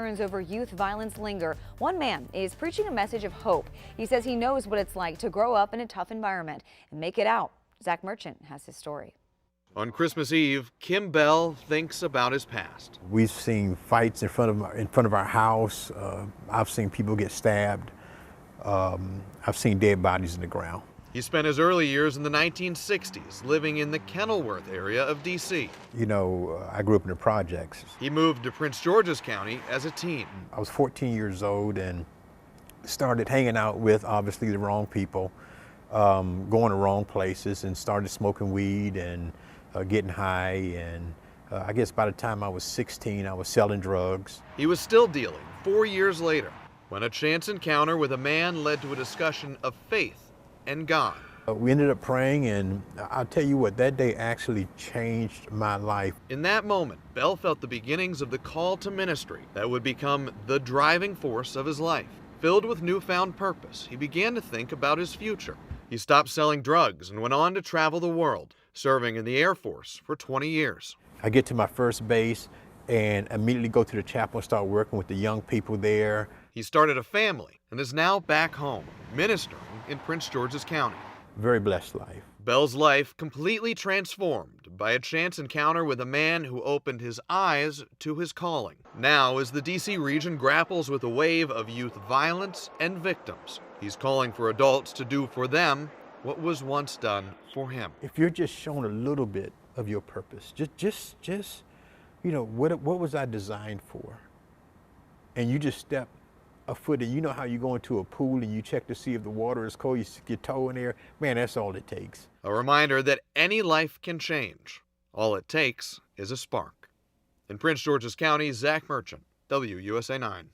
Concerns over youth violence linger. One man is preaching a message of hope. He says he knows what it's like to grow up in a tough environment and make it out. Zach Merchant has his story. On Christmas Eve, Belle thinks about his past. We've seen fights in front of our house. I've seen people get stabbed. I've seen dead bodies in the ground. He spent his early years in the 1960s living in the Kenilworth area of D.C. You know, I grew up in the projects. He moved to Prince George's County as a teen. I was 14 years old and started hanging out with, obviously, the wrong people, going to wrong places, and started smoking weed and getting high. And I guess by the time I was 16, I was selling drugs. He was still dealing 4 years later when a chance encounter with a man led to a discussion of faith and God. We ended up praying, and I'll tell you what, that day actually changed my life. In that moment, Belle felt the beginnings of the call to ministry that would become the driving force of his life. Filled with newfound purpose, he began to think about his future. He stopped selling drugs and went on to travel the world, serving in the Air Force for 20 years. I get to my first base and immediately go to the chapel and start working with the young people there. He started a family and is now back home, ministering in Prince George's County. Very blessed life. Belle's life completely transformed by a chance encounter with a man who opened his eyes to his calling. Now, as the D.C. region grapples with a wave of youth violence and victims, he's calling for adults to do for them what was once done for him. If you're just shown a little bit of your purpose, just you know, what was I designed for? And you just step a foot in. You know how you go into a pool and you check to see if the water is cold, you stick your toe in there? Man, that's all it takes. A reminder that any life can change. All it takes is a spark. In Prince George's County, Zach Merchant, WUSA 9.